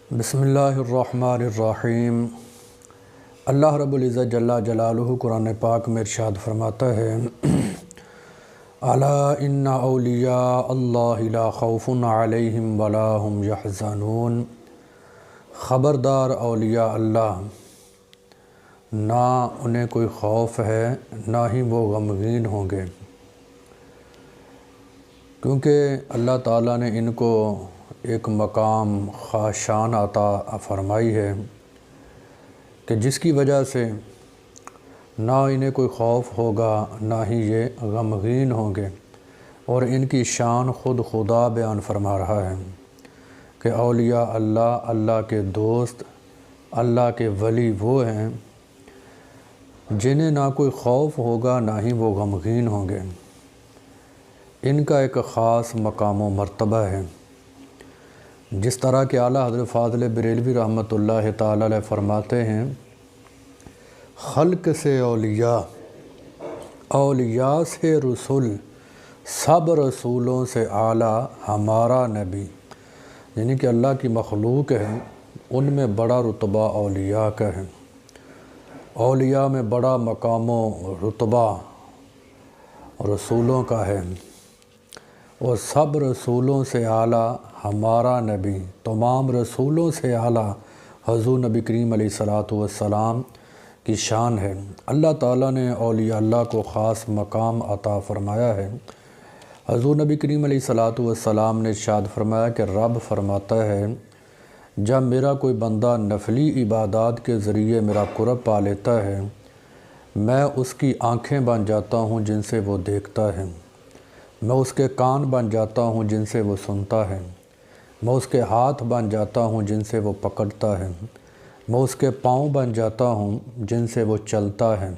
بسم اللہ الرحمن الرحیم۔ اللہ رب العزت جل جلالہ قرآن پاک میں ارشاد فرماتا ہے الا ان اولیاء اللہ لا خوف علیہم ولا هم یحزنون۔ خبردار اولیاء اللہ، نہ انہیں کوئی خوف ہے نہ ہی وہ غمگین ہوں گے، کیونکہ اللہ تعالیٰ نے ان کو ایک مقام خاص شان عطا فرمائی ہے کہ جس کی وجہ سے نہ انہیں کوئی خوف ہوگا نہ ہی یہ غمگین ہوں گے، اور ان کی شان خود خدا بیان فرما رہا ہے کہ اولیاء اللہ، اللہ کے دوست، اللہ کے ولی وہ ہیں جنہیں نہ کوئی خوف ہوگا نہ ہی وہ غمگین ہوں گے۔ ان کا ایک خاص مقام و مرتبہ ہے، جس طرح کہ اعلیٰ حضرت فاضل بریلوی رحمۃ اللہ تعالی علیہ فرماتے ہیں خلق سے اولیاء، اولیاء سے رسول، سب رسولوں سے اعلیٰ ہمارا نبی، یعنی کہ اللہ کی مخلوق ہے ان میں بڑا رتبہ اولیاء کا ہے، اولیاء میں بڑا مقام و رتبہ رسولوں کا ہے، اور سب رسولوں سے اعلیٰ ہمارا نبی، تمام رسولوں سے اعلیٰ حضور نبی کریم علیہ الصلاۃ والسلام کی شان ہے۔ اللہ تعالیٰ نے اولیاء اللہ کو خاص مقام عطا فرمایا ہے۔ حضور نبی کریم علیہ الصلاۃ والسلام نے ارشاد فرمایا کہ رب فرماتا ہے جب میرا کوئی بندہ نفلی عبادات کے ذریعے میرا قرب پا لیتا ہے، میں اس کی آنکھیں بن جاتا ہوں جن سے وہ دیکھتا ہے، میں اس کے کان بن جاتا ہوں جن سے وہ سنتا ہے، میں اس کے ہاتھ بن جاتا ہوں جن سے وہ پکڑتا ہے، میں اس کے پاؤں بن جاتا ہوں جن سے وہ چلتا ہے۔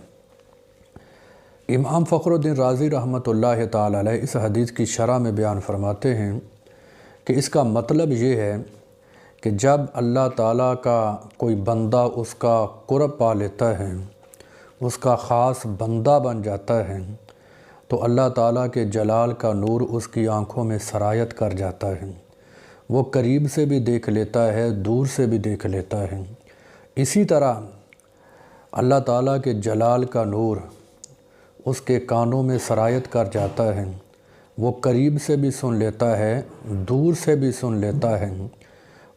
امام فخر الدین رازی رحمۃ اللہ تعالی علیہ اس حدیث کی شرح میں بیان فرماتے ہیں کہ اس کا مطلب یہ ہے کہ جب اللہ تعالیٰ کا کوئی بندہ اس کا قرب پا لیتا ہے، اس کا خاص بندہ بن جاتا ہے، تو اللہ تعالیٰ کے جلال کا نور اس کی آنکھوں میں سرایت کر جاتا ہے، وہ قریب سے بھی دیکھ لیتا ہے، دور سے بھی دیکھ لیتا ہے۔ اسی طرح اللہ تعالیٰ کے جلال کا نور اس کے کانوں میں سرایت کر جاتا ہے، وہ قریب سے بھی سن لیتا ہے، دور سے بھی سن لیتا ہے،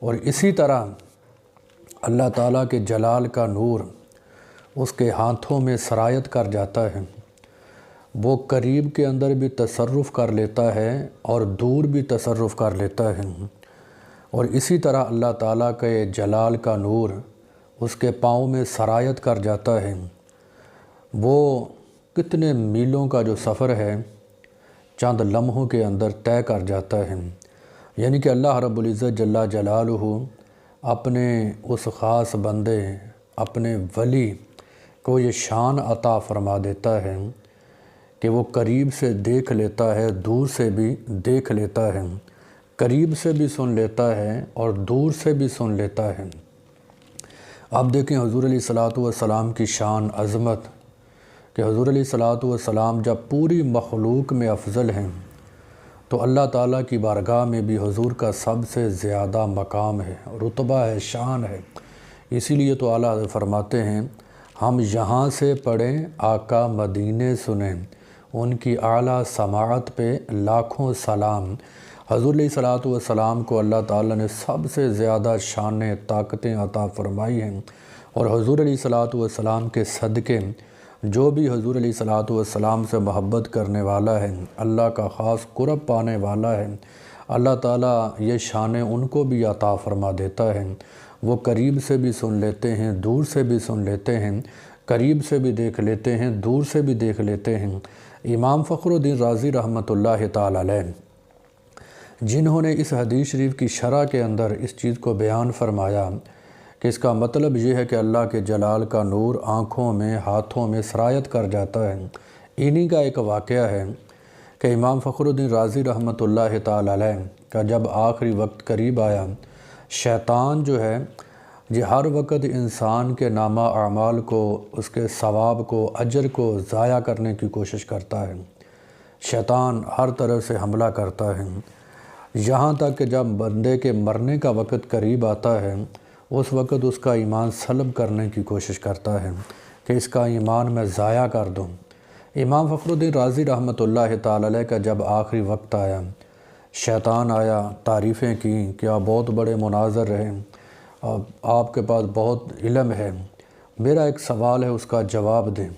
اور اسی طرح اللہ تعالیٰ کے جلال کا نور اس کے ہاتھوں میں سرایت کر جاتا ہے، وہ قریب کے اندر بھی تصرف کر لیتا ہے اور دور بھی تصرف کر لیتا ہے، اور اسی طرح اللہ تعالیٰ کے جلال کا نور اس کے پاؤں میں سرایت کر جاتا ہے، وہ کتنے میلوں کا جو سفر ہے چند لمحوں کے اندر طے کر جاتا ہے۔ یعنی کہ اللہ رب العزت جل جلالہ اپنے اس خاص بندے، اپنے ولی کو یہ شان عطا فرما دیتا ہے کہ وہ قریب سے دیکھ لیتا ہے، دور سے بھی دیکھ لیتا ہے، قریب سے بھی سن لیتا ہے اور دور سے بھی سن لیتا ہے۔ آپ دیکھیں حضور علیہ الصلاۃ والسلام کی شان عظمت کہ حضور علیہ الصلاۃ والسلام جب پوری مخلوق میں افضل ہیں تو اللہ تعالیٰ کی بارگاہ میں بھی حضور کا سب سے زیادہ مقام ہے، رتبہ ہے، شان ہے۔ اسی لیے تو اعلیٰ حضرت فرماتے ہیں ہم یہاں سے پڑھیں آقا مدینے سنیں، ان کی اعلیٰ سماعت پہ لاکھوں سلام۔ حضور علیہ الصلاۃ والسلام کو اللہ تعالیٰ نے سب سے زیادہ شانیں، طاقتیں عطا فرمائی ہیں، اور حضور علیہ الصلاۃ والسلام کے صدقے جو بھی حضور علیہ الصلاۃ والسلام سے محبت کرنے والا ہے، اللہ کا خاص قرب پانے والا ہے، اللہ تعالیٰ یہ شانیں ان کو بھی عطا فرما دیتا ہے، وہ قریب سے بھی سن لیتے ہیں، دور سے بھی سن لیتے ہیں، قریب سے بھی دیکھ لیتے ہیں، دور سے بھی دیکھ لیتے ہیں۔ امام فخر الدین رازی رحمۃ اللہ تعالی علیہ جنہوں نے اس حدیث شریف کی شرح کے اندر اس چیز کو بیان فرمایا کہ اس کا مطلب یہ ہے کہ اللہ کے جلال کا نور آنکھوں میں، ہاتھوں میں سرایت کر جاتا ہے، انہی کا ایک واقعہ ہے کہ امام فخر الدین رازی رحمۃ اللہ تعالی علیہ کا جب آخری وقت قریب آیا، شیطان جو ہے یہ ہر وقت انسان کے نامہ اعمال کو، اس کے ثواب کو، اجر کو ضائع کرنے کی کوشش کرتا ہے، شیطان ہر طرف سے حملہ کرتا ہے۔ یہاں تک کہ جب بندے کے مرنے کا وقت قریب آتا ہے اس وقت اس کا ایمان سلب کرنے کی کوشش کرتا ہے کہ اس کا ایمان میں ضائع کر دوں۔ امام فخر الدین رازی رحمۃ اللہ تعالی علیہ کا جب آخری وقت آیا، شیطان آیا، تعریفیں کیں کہ آپ بہت بڑے مناظر رہے، آپ کے پاس بہت علم ہے، میرا ایک سوال ہے، اس کا جواب دیں۔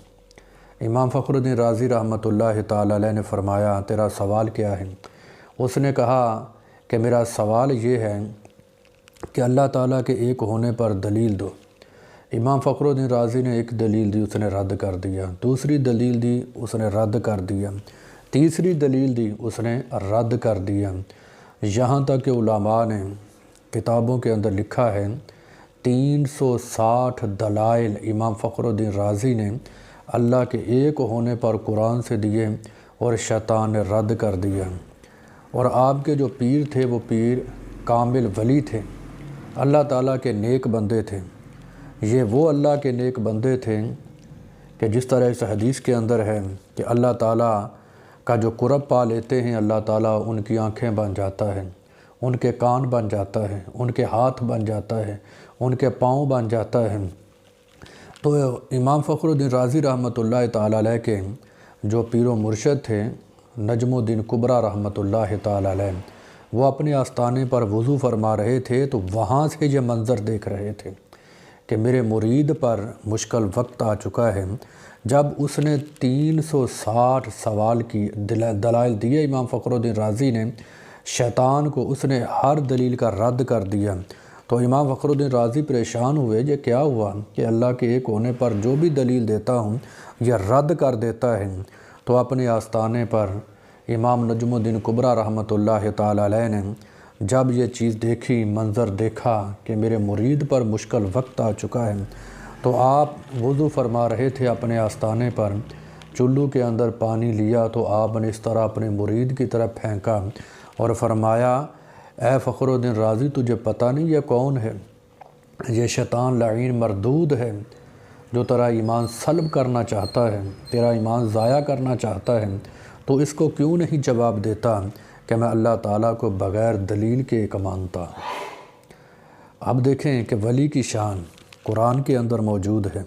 امام فخر الدین رازی رحمۃ اللہ تعالی علیہ نے فرمایا تیرا سوال کیا ہے؟ اس نے کہا کہ میرا سوال یہ ہے کہ اللہ تعالیٰ کے ایک ہونے پر دلیل دو۔ امام فخر الدین رازی نے ایک دلیل دی، اس نے رد کر دیا، دوسری دلیل دی، اس نے رد کر دیا، تیسری دلیل دی، اس نے رد کر دیا، یہاں تک کہ علماء نے کتابوں کے اندر لکھا ہے 360 دلائل امام فخر الدین رازی نے اللہ کے ایک ہونے پر قرآن سے دیے اور شیطان نے رد کر دیا۔ اور آپ کے جو پیر تھے وہ پیر کامل ولی تھے، اللہ تعالیٰ کے نیک بندے تھے۔ یہ وہ اللہ کے نیک بندے تھے کہ جس طرح اس حدیث کے اندر ہے کہ اللہ تعالیٰ کا جو قرب پا لیتے ہیں، اللہ تعالیٰ ان کی آنکھیں بن جاتا ہے، ان کے کان بن جاتا ہے، ان کے ہاتھ بن جاتا ہے، ان کے پاؤں بن جاتا ہے۔ تو امام فخر الدین رازی رحمۃ اللہ تعالی علیہ کے جو پیر و مرشد تھے نجم الدین کبریٰ رحمۃ اللہ تعالی علیہ، وہ اپنے آستانے پر وضو فرما رہے تھے تو وہاں سے یہ منظر دیکھ رہے تھے کہ میرے مرید پر مشکل وقت آ چکا ہے۔ جب اس نے 360 سوال کی دلائل دیے امام فخر الدین رازی نے، شیطان کو اس نے ہر دلیل کا رد کر دیا، تو امام فخر الدین رازی پریشان ہوئے، یہ کیا ہوا کہ اللہ کے ایک ہونے پر جو بھی دلیل دیتا ہوں یہ رد کر دیتا ہے۔ تو اپنے آستانے پر امام نجم الدین کبریٰ رحمۃ اللہ تعالی علیہ نے جب یہ چیز دیکھی، منظر دیکھا کہ میرے مرید پر مشکل وقت آ چکا ہے، تو آپ وضو فرما رہے تھے اپنے آستانے پر، چلو کے اندر پانی لیا تو آپ نے اس طرح اپنے مرید کی طرف پھینکا اور فرمایا اے فخر الدین رازی تجھے پتہ نہیں یہ کون ہے؟ یہ شیطان لعین مردود ہے جو تیرا ایمان سلب کرنا چاہتا ہے، تیرا ایمان ضائع کرنا چاہتا ہے، تو اس کو کیوں نہیں جواب دیتا کہ میں اللہ تعالیٰ کو بغیر دلیل کے ایک مانتا ہوں۔ اب دیکھیں کہ ولی کی شان قرآن کے اندر موجود ہے،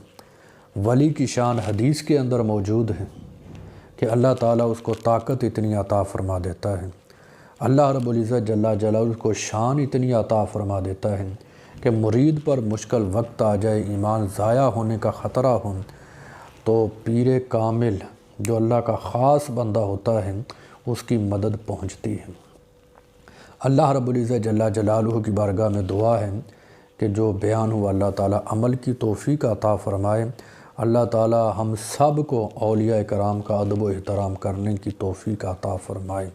ولی کی شان حدیث کے اندر موجود ہے کہ اللہ تعالیٰ اس کو طاقت اتنی عطا فرما دیتا ہے، اللہ رب العزت جل جلالہ کو شان اتنی عطا فرما دیتا ہے کہ مرید پر مشکل وقت آ جائے، ایمان ضائع ہونے کا خطرہ ہو، تو پیر کامل جو اللہ کا خاص بندہ ہوتا ہے اس کی مدد پہنچتی ہے۔ اللہ رب العزت جل جلالہ کی بارگاہ میں دعا ہے کہ جو بیان ہوا اللہ تعالیٰ عمل کی توفیق عطا فرمائے، اللہ تعالیٰ ہم سب کو اولیاء کرام کا ادب و احترام کرنے کی توفیق عطا فرمائے۔